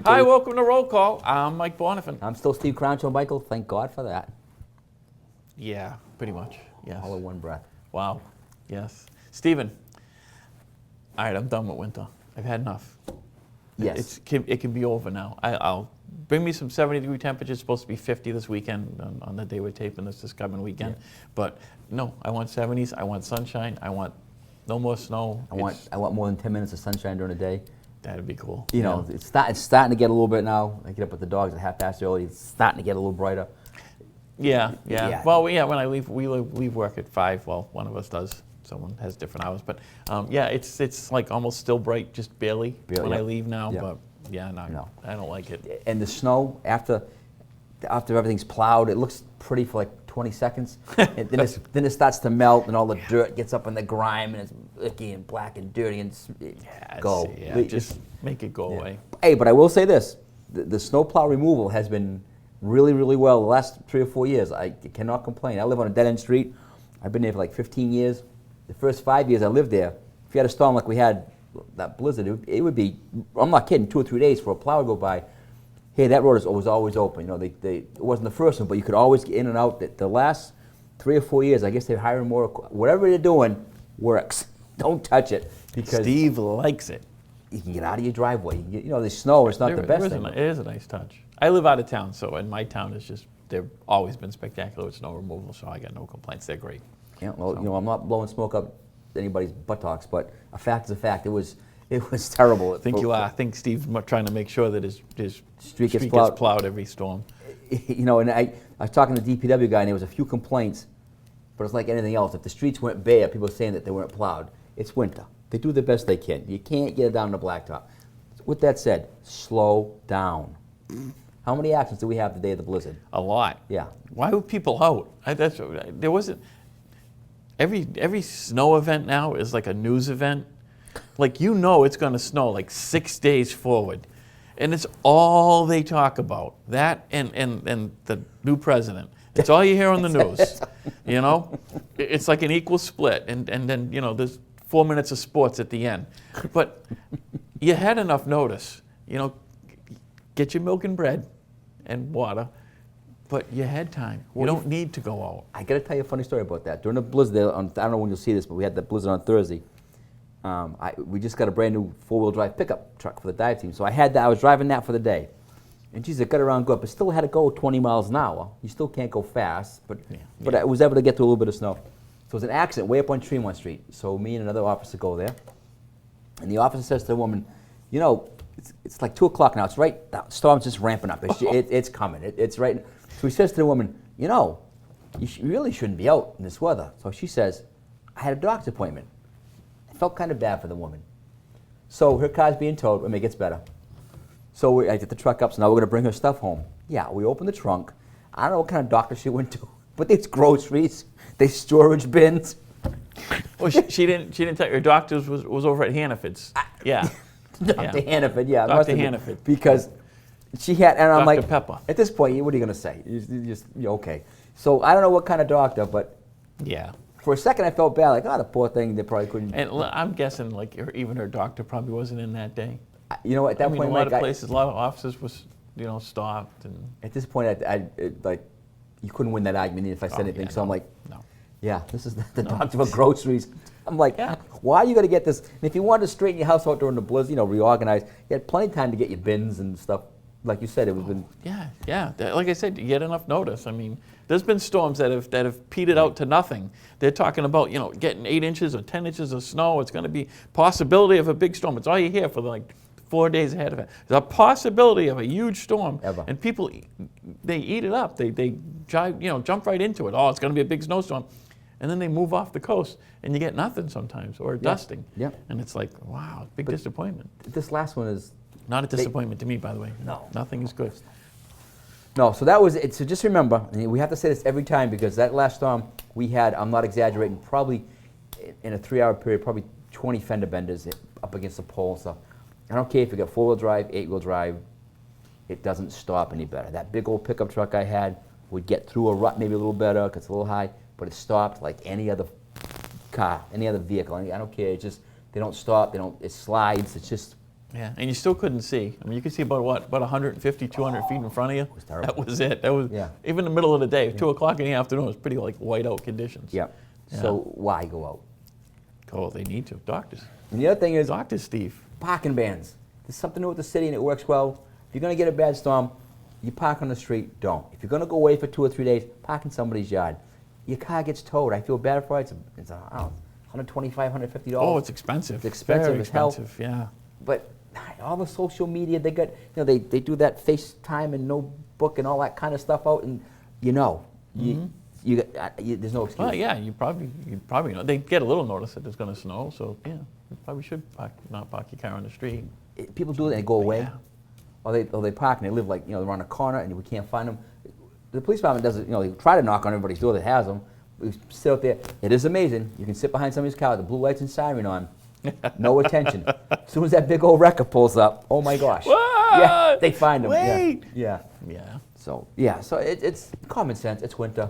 Hi, welcome to Roll Call. I'm Mike Bonenfant. I'm still Steve Crowninshield, Michael. Thank God for that. Yeah, pretty much. Yes. All in one breath. Wow. Yes. Steven. All right, I'm done with winter. I've had enough. Yes. It can be over now. I'll bring me some 70-degree temperatures. It's supposed to be 50 this weekend on the day we're taping this coming weekend. Yeah. But no, I want 70s. I want sunshine. I want no more snow. I want more than 10 minutes of sunshine during the day. That'd be cool. You know, it's starting to get a little bit now. I get up with the dogs at 1/2 early. It's starting to get a little brighter. Yeah. Well, yeah. When I leave, we leave work at 5. Well, one of us does. Someone has different hours, but yeah, it's like almost still bright, just barely when I leave now. But yeah, no, I don't like it. And the snow after everything's plowed, it looks pretty for like 20 seconds, and then it starts to melt, and all the dirt gets up in the grime, and it's icky and black and dirty, and just make it go away. Hey, but I will say this: the snowplow removal has been really, really well the last 3 or 4 years. I cannot complain. I live on a dead-end street. I've been there for like 15 years. The first 5 years I lived there, if you had a storm like we had, that blizzard, it would be, I'm not kidding, 2 or 3 days for a plow to go by. Hey, that road was always open. You know, it wasn't the first one, but you could always get in and out. The last 3 or 4 years, I guess they're hiring more. Whatever they're doing works. Don't touch it, because Steve likes it. You can get out of your driveway. You can get, the snow is not the best thing. It is a nice touch. I live out of town, so in my town, it's just, they've always been spectacular with snow removal, so I got no complaints. They're great. Yeah, well, I'm not blowing smoke up anybody's buttocks, but a fact is a fact. It was terrible. I think you are. I think Steve's trying to make sure that his street gets plowed every storm. And I was talking to the DPW guy, and there was a few complaints, but it's like anything else. If the streets weren't bare, people were saying that they weren't plowed. It's winter. They do the best they can. You can't get it down the blacktop. With that said, slow down. How many accidents do we have the day of the blizzard? A lot. Yeah. Why were people out? There wasn't. Every snow event now is like a news event. Like, it's going to snow like 6 days forward. And it's all they talk about. That and the new president. It's all you hear on the news. It's like an equal split. And then, there's 4 minutes of sports at the end. But you had enough notice. Get your milk and bread and water. But you had time. You don't need to go out. I got to tell you a funny story about that. During the blizzard, I don't know when you'll see this, but we had the blizzard on Thursday. We just got a brand new 4-wheel drive pickup truck for the dive team. So I was driving that for the day. And geez, it got around good, but still had to go 20 miles an hour. You still can't go fast, but I was able to get through a little bit of snow. So it was an accident way up on Tremont Street. So me and another officer go there. And the officer says to the woman, it's like 2 o'clock now. It's right, the storm's just ramping up. It's coming. It's right. So he says to the woman, you really shouldn't be out in this weather. So she says, I had a doctor's appointment. I felt kind of bad for the woman. So her car's being towed. It gets better. So I get the truck up, so now we're going to bring her stuff home. Yeah, we open the trunk. I don't know what kind of doctor she went to, but there's groceries, there's storage bins. Well, she didn't tell you. Her doctor's was over at Hannaford's. Yeah. Dr. Hannaford, yeah. Dr. Hannaford. Because she had, and I'm like, Pepper. At this point, what are you going to say? You're okay. So I don't know what kind of doctor, but yeah. For a second I felt bad, like, the poor thing, they probably couldn't. And I'm guessing, like, even her doctor probably wasn't in that day. At that point, a lot of places, a lot of offices was, stopped. And at this point, you couldn't win that argument if I said anything. So I'm like, no. Yeah, this is the doctor for groceries. I'm like, why are you going to get this? And if you wanted to straighten your house out during the blizzard, reorganize, you had plenty of time to get your bins and stuff. Like you said, it was been. Yeah. Like I said, you get enough notice. There's been storms that have petered out to nothing. They're talking about, getting 8 inches or 10 inches of snow. It's going to be possibility of a big storm. It's all you hear for like 4 days ahead of it. There's a possibility of a huge storm. Ever. And people, they eat it up. They jump right into it. Oh, it's going to be a big snowstorm. And then they move off the coast, and you get nothing sometimes, or dusting. Yeah. And it's like, wow, big disappointment. This last one is... Not a disappointment to me, by the way. No. Nothing is good. No, so that was it. So just remember, and we have to say this every time, because that last storm we had, I'm not exaggerating, probably in a 3-hour period, probably 20 fender benders up against the pole and stuff. I don't care if you got 4-wheel drive, 8-wheel drive, it doesn't stop any better. That big old pickup truck I had would get through a rut maybe a little better because it's a little high, but it stopped like any other car, any other vehicle. I don't care. It's just, they don't stop. It slides. It's just Yeah, and you still couldn't see. I mean, you could see about 150, 200 feet in front of you. It was terrible. That was it. That was even in the middle of the day, 2 o'clock in the afternoon. It was pretty like whiteout conditions. Yeah. So why go out? Oh, they need to. Doctors. And the other thing is Doctors, Steve. parking bans. There's something new with the city, and it works well. If you're going to get a bad storm, you park on the street. Don't. If you're going to go away for 2 or 3 days, park in somebody's yard. Your car gets towed. I feel bad for it. It's $125, $150. Oh, it's expensive. It's expensive Very as hell. expensive, yeah. But all the social media, they got, they do that FaceTime and notebook and all that kind of stuff out, and there's no excuse. Well, yeah, you probably know. They get a little notice that it's going to snow, so yeah, you probably should not park your car on the street. People do it and they go away, Yeah. or they park and they live like they're on a corner and we can't find them. The police department does it. They try to knock on everybody's door that has them. We sit out there. It is amazing. You can sit behind somebody's car with the blue lights and siren on. No attention. As soon as that big old wrecker pulls up, oh my gosh. What? Yeah, they find them. Wait. Yeah. Yeah. So it's common sense. It's winter.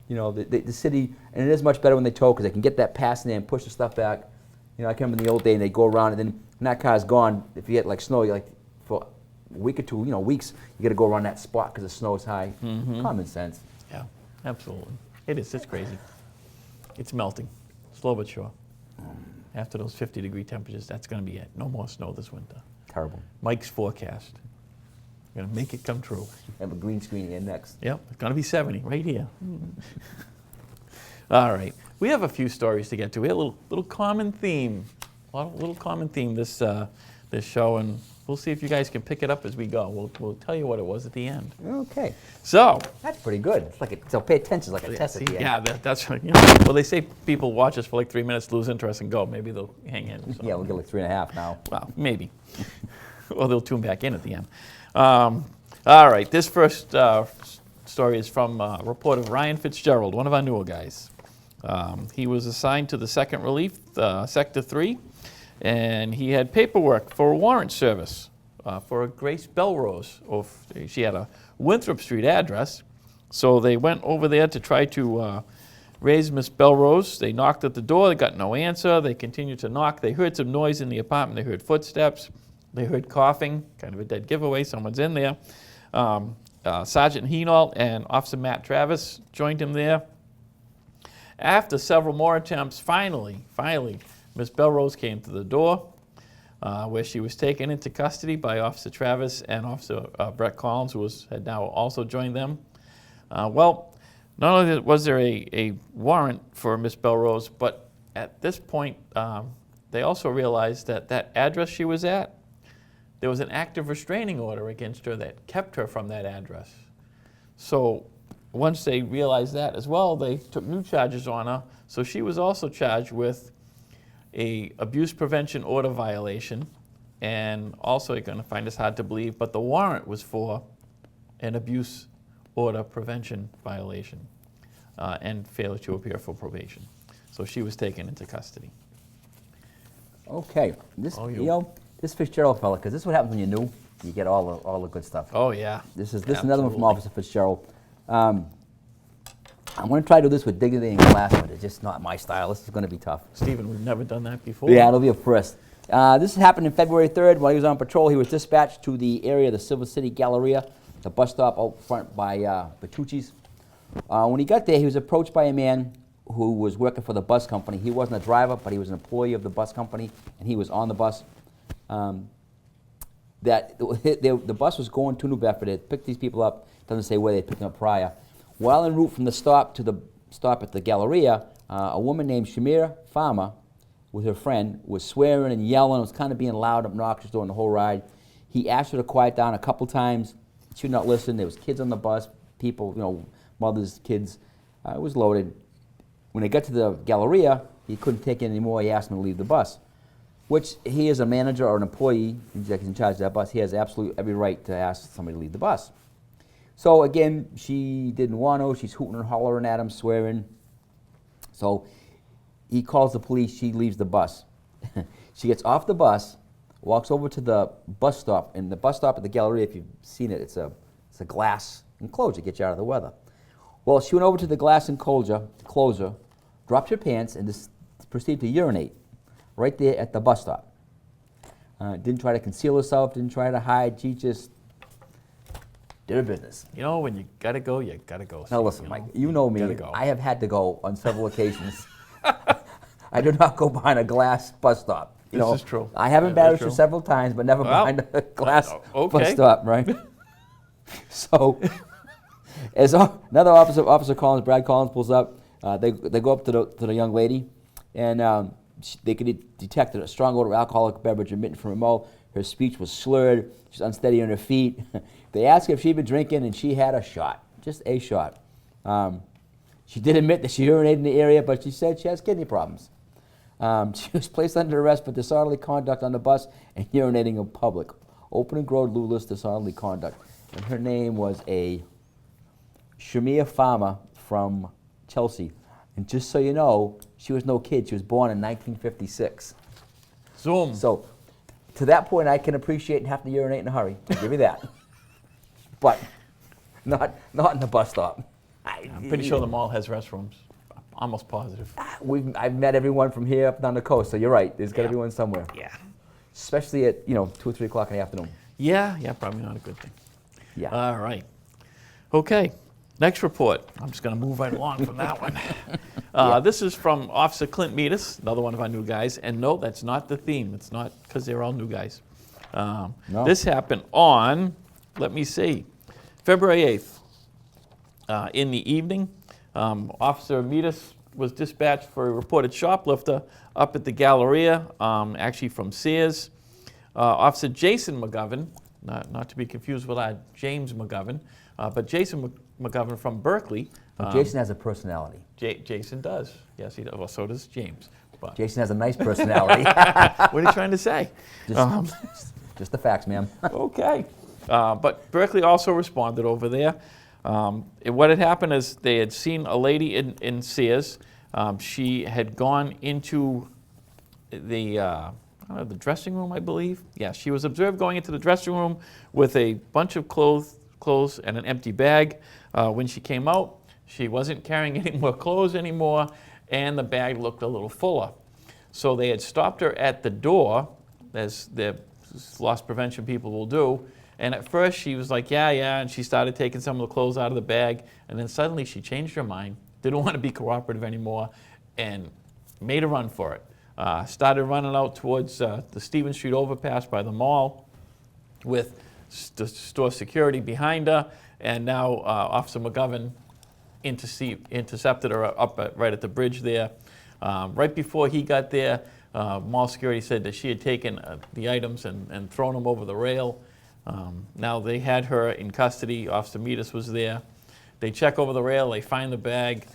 The city, and it is much better when they tow because they can get that pass in there and push the stuff back. I can remember in the old day and they go around, and then when that car's gone, if you get like snow, you're like for a week or two, weeks, you got to go around that spot because the snow is high. Common sense. Yeah, absolutely. It is. It's crazy. It's melting, slow but sure. After those 50-degree temperatures, that's going to be it. No more snow this winter. Terrible. Mike's forecast. Going to make it come true. Have a green screen here next. Yep, it's going to be 70 right here. All right, we have a few stories to get to. We have a little common theme, little common theme this show, and we'll see if you guys can pick it up as we go. We'll tell you what it was at the end. Okay. So that's pretty good. So pay attention, it's like a test at the end. Yeah, that's right. Well, they say people watch us for like 3 minutes, lose interest, and go. Maybe they'll hang in. So. Yeah, we'll get like 3.5 now. Well, maybe. Or they'll tune back in at the end. All right, this first story is from reporter Ryan Fitzgerald, one of our newer guys. He was assigned to the 2nd Relief, Sector 3, and he had paperwork for a warrant service for Grace Belrose. She had a Winthrop Street address, so they went over there to try to raise Miss Belrose. They knocked at the door, they got no answer. They continued to knock. They heard some noise in the apartment. They heard footsteps. They heard coughing, kind of a dead giveaway, someone's in there. Sergeant Hinault and Officer Matt Travis joined him there. After several more attempts, finally, Miss Belrose came to the door, where she was taken into custody by Officer Travis and Officer Brett Collins, who had now also joined them. Well, not only was there a warrant for Miss Belrose, but at this point, they also realized that address she was at, there was an active restraining order against her that kept her from that address. So once they realized that as well, they took new charges on her. So she was also charged with a abuse prevention order violation, and also, you're going to find this hard to believe, but the warrant was for an abuse order prevention violation and failure to appear for probation. So she was taken into custody. Okay, this Fitzgerald fella, because this is what happens when you're new. You get all the good stuff. Oh yeah. This is another one from Officer Fitzgerald. I'm going to try to do this with dignity and class, but it's just not my style. This is going to be tough. Stephen, we've never done that before. Yeah, it'll be a first. This happened on February 3rd. While he was on patrol, he was dispatched to the area of the Silver City Galleria, the bus stop out front by Bertucci's. When he got there, he was approached by a man who was working for the bus company. He wasn't a driver, but he was an employee of the bus company, and he was on the bus. The bus was going to New Bedford. They picked these people up. Doesn't say where they picked them up prior. While en route from the stop to the stop at the Galleria, a woman named Shamira Farmer, with her friend, was swearing and yelling. It was kind of being loud, obnoxious during the whole ride. He asked her to quiet down a couple times. She would not listen. There was kids on the bus, people, mothers, kids. It was loaded. When they got to the Galleria, he couldn't take it anymore. He asked him to leave the bus, which he is a manager or an employee, he's in charge of that bus. He has absolutely every right to ask somebody to leave the bus. So again, she didn't want to. She's hooting and hollering at him, swearing. So he calls the police. She leaves the bus. She gets off the bus, walks over to the bus stop. And the bus stop at the Galleria, if you've seen it, it's a glass enclosure, get you out of the weather. Well, she went over to the glass enclosure, dropped her pants, and just proceeded to urinate right there at the bus stop. Didn't try to conceal herself, didn't try to hide. She just did her business. You know, when you gotta go, you gotta go. Now Steve, listen, you Mike, know? you know me. Gotta go. I have had to go on several occasions. I do not go behind a glass bus stop. You This know, is true. I have That's embarrassed you true. several times, but never Well, behind a glass okay. bus stop, right? So, as another Officer Collins, Brad Collins, pulls up, they go up to the young lady, and they could detect a strong odor of alcoholic beverage emitting from her mouth. Her speech was slurred. She's unsteady on her feet. They asked her if she'd been drinking, and she had a shot, just a shot. She did admit that she urinated in the area, but she said she has kidney problems. She was placed under arrest for disorderly conduct on the bus and urinating in public. Open and grown Lula's disorderly conduct. And her name was a Shamia Farmer from Chelsea. And just so you know, she was no kid. She was born in 1956. Zoom. So, to that point, I can appreciate and have to urinate in a hurry. I'll give you that. But not in the bus stop. I'm pretty sure the mall has restrooms. Almost positive. I've met everyone from here up down the coast, so you're right. There's got to Yeah. be one somewhere. Yeah. Especially at 2 or 3 o'clock in the afternoon. Yeah, probably not a good thing. Yeah. All right. Okay. Next report. I'm just going to move right along from that one. This is from Officer Clint Meadus, another one of our new guys. And no, that's not the theme. It's not because they're all new guys. No. This happened on, let me see, February 8th in the evening. Officer Meadus was dispatched for a reported shoplifter up at the Galleria, actually from Sears. Officer Jason McGovern, not to be confused with our James McGovern, but Jason McGovern from Berkeley. Jason has a personality. Jason does. Yes, he does. Well, so does James. But Jason has a nice personality. what are you trying to say? Just the facts, ma'am. Okay. But Berkeley also responded over there. What had happened is they had seen a lady in Sears. She had gone into the dressing room, I believe. Yeah, she was observed going into the dressing room with a bunch of clothes and an empty bag. When she came out, she wasn't carrying any more clothes anymore, and the bag looked a little fuller. So they had stopped her at the door, as the loss prevention people will do. And at first she was like, yeah, and she started taking some of the clothes out of the bag, and then suddenly she changed her mind, didn't want to be cooperative anymore, and made a run for it. Started running out towards the Stevens Street overpass by the mall with store security behind her, and now Officer McGovern intercepted her right at the bridge there. Right before he got there, mall security said that she had taken the items and thrown them over the rail. Now they had her in custody. Officer Meadus was there. They check over the rail. They find the bag.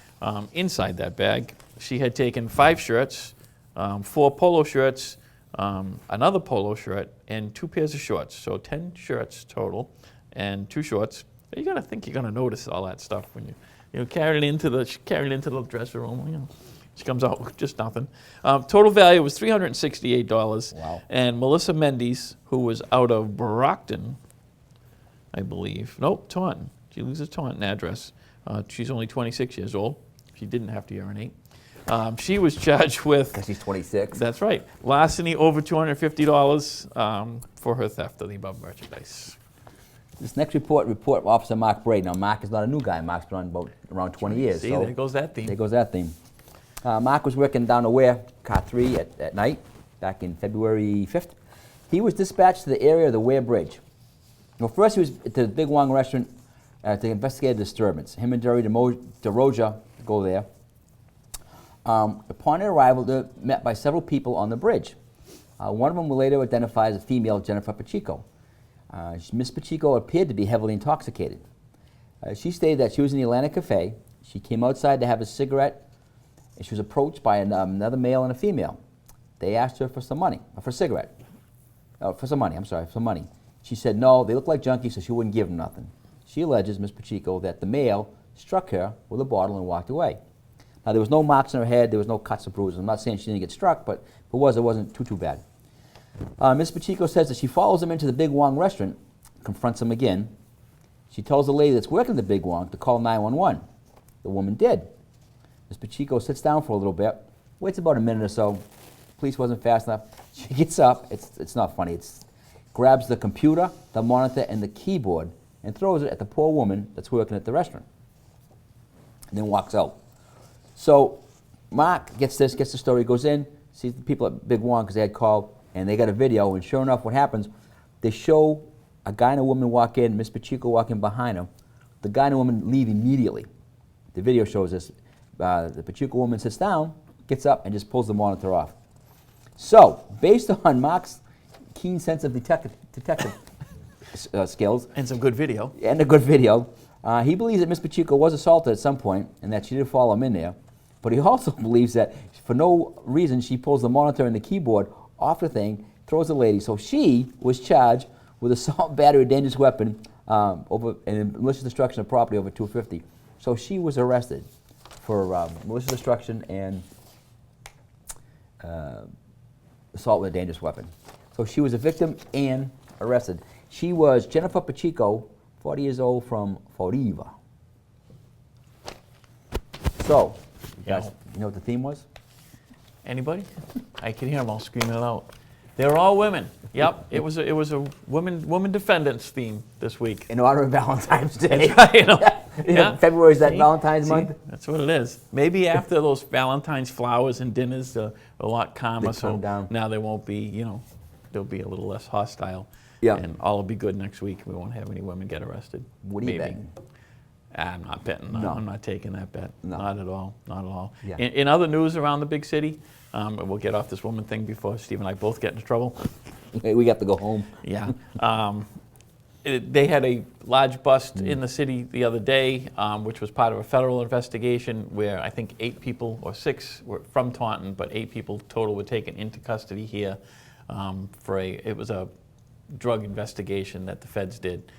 Inside that bag, she had taken 5 shirts, 4 polo shirts, another polo shirt, and 2 pairs of shorts. So 10 shirts total and 2 shorts. You're gonna think you're gonna notice all that stuff when you carry it into the dressing room. She comes out with just nothing. Total value was $368. Wow. And Melissa Mendes, who was out of Brockton, I believe. Nope, Taunton. She lives at Taunton address. She's only 26 years old. She didn't have to urinate. She was charged with... Because she's 26. That's right. Larceny over $250 for her theft of the above merchandise. This next report Officer Mark Braid. Now, Mark is not a new guy. Mark's been on around 20 years. See, so there goes that theme. There goes that theme. Mark was working down the Ware, Car 3 at night, back in February 5th. He was dispatched to the area of the Ware Bridge. Well, first he was at the Big Wong restaurant to investigate a disturbance. Him and Jerry DeRoja go there. Upon their arrival, they're met by several people on the bridge. One of them was later identified as a female, Jennifer Pacheco. Miss Pacheco appeared to be heavily intoxicated. She stated that she was in the Atlantic Cafe. She came outside to have a cigarette, and she was approached by another male and a female. They asked her for some money, for some money. She said no, they looked like junkies, so she wouldn't give them nothing. She alleges, Miss Pacheco, that the male struck her with a bottle and walked away. Now, there was no marks on her head, there was no cuts or bruises. I'm not saying she didn't get struck, but if it wasn't too bad. Miss Pacheco says that she follows him into the Big Wong restaurant, confronts him again. She tells the lady that's working at the Big Wong to call 911. The woman did. Miss Pacheco sits down for a little bit, waits about a minute or so, Police wasn't fast enough. She gets up. It's not funny. Grabs the computer, the monitor, and the keyboard and throws it at the poor woman that's working at the restaurant. And then walks out. So Mark gets the story, goes in, sees the people at Big One because they had called, and they got a video. And sure enough, what happens? They show a guy and a woman walk in, Miss Pacheco walking behind him. The guy and a woman leave immediately. The video shows this. The Pacheco woman sits down, gets up, and just pulls the monitor off. So, based on Mark's keen sense of detective skills And some good video. and a good video, he believes that Miss Pacheco was assaulted at some point and that she did follow him in there. But he also believes that for no reason she pulls the monitor and the keyboard off the thing, throws the lady. So she was charged with assault, battery, dangerous weapon, and malicious destruction of property over $250. So she was arrested for malicious destruction and assault with a dangerous weapon. So she was a victim and arrested. She was Jennifer Pacheco, 40 years old, from Florida. So, you guys, you know what the theme was? Anybody? I can hear them all screaming it out. They're all women. Yep, it was a woman defendants theme this week. In honor of Valentine's Day. That's right, you know. Yeah. February is that Valentine's month? That's what it is. Maybe after those Valentine's flowers and dinners, a lot calmer. They calm down. Now they won't be, they'll be a little less hostile. Yeah. And all will be good next week. We won't have any women get arrested. What are you betting? I'm not betting. No. I'm not taking that bet. No. Not at all. Not at all. Yeah. In other news around the big city, we'll get off this woman thing before Steve and I both get into trouble. We got to go home. Yeah. They had a large bust in the city the other day, which was part of a federal investigation where I think 8 people, or 6 were from Taunton, but 8 people total were taken into custody here it was a drug investigation that the feds did.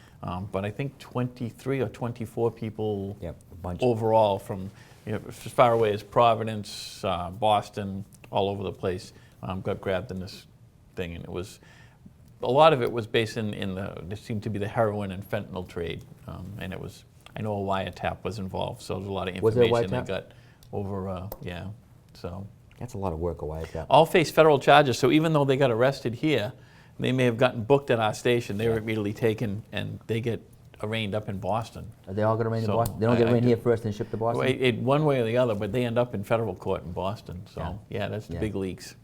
But I think 23 or 24 people overall from as far away as Providence, Boston, all over the place got grabbed in this thing. And it was, a lot of it was based there seemed to be the heroin and fentanyl trade. And it was, I know a wiretap was involved, so there's a lot of information they got over, so. That's a lot of work, a wiretap. All face federal charges, so even though they got arrested here, they may have gotten booked at our station. They were immediately taken, and they get arraigned up in Boston. Are they all going to arraign in So, Boston? They don't get arraigned here first and shipped to Boston? One way or the other, but they end up in federal court in Boston. So, that's the Yeah. big leaks.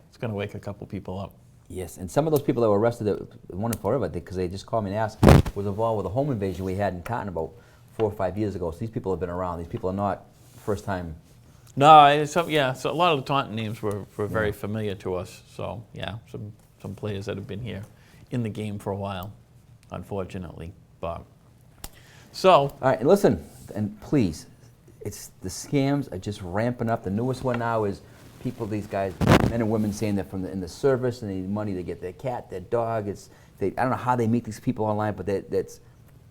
It's going to wake a couple people up. Yes, and some of those people that were arrested, the one in Florida, because they just called me and asked, was involved with a home invasion we had in Cotton about 4 or 5 years ago. So these people have been around. These people are not first time. No, so a lot of the Taunton names were very familiar to us. So, some players that have been here in the game for a while, unfortunately. But so, All right, and listen, and please, the scams are just ramping up. The newest one now is these guys, men and women, saying they're in the service and they need money to get their cat, their dog. I don't know how they meet these people online, but that's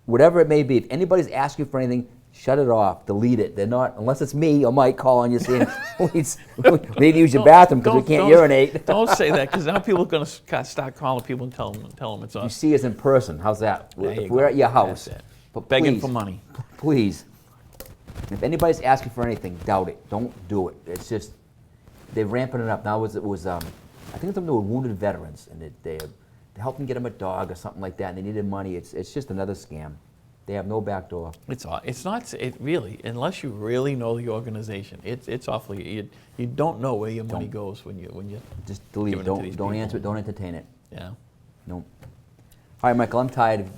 whatever it may be. If anybody's asking for anything, shut it off, delete it. They're not, unless it's me or Mike calling you saying, please, we need to use your bathroom because we can't urinate. Don't say that, because now people are going to start calling people and tell them it's us. You see us in person. How's that? There If you we're go. at your house. That's it. But Begging please, for money. Please, if anybody's asking for anything, doubt it. Don't do it. It's just, they're ramping it up. Now I think it's something with wounded veterans, and they helped them get them a dog or something like that, and they needed money. It's just another scam. They have no back door. It's not. It really, unless you really know the organization, it's awfully. You don't know where your money goes when you just delete it. Don't answer it. Don't entertain it. Yeah. Nope. All right, Michael. I'm tired.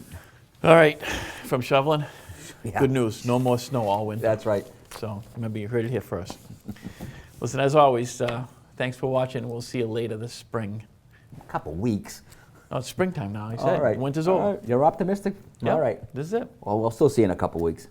All right, from shoveling. Yeah. Good news. No more snow all winter. That's right. So remember, you heard it here first. Listen, as always, thanks for watching. We'll see you later this spring. A couple weeks. Oh, it's springtime now. I said. All right. Winter's over. All right. You're optimistic? Yep. All right. This is it. Well, we'll still see you in a couple weeks.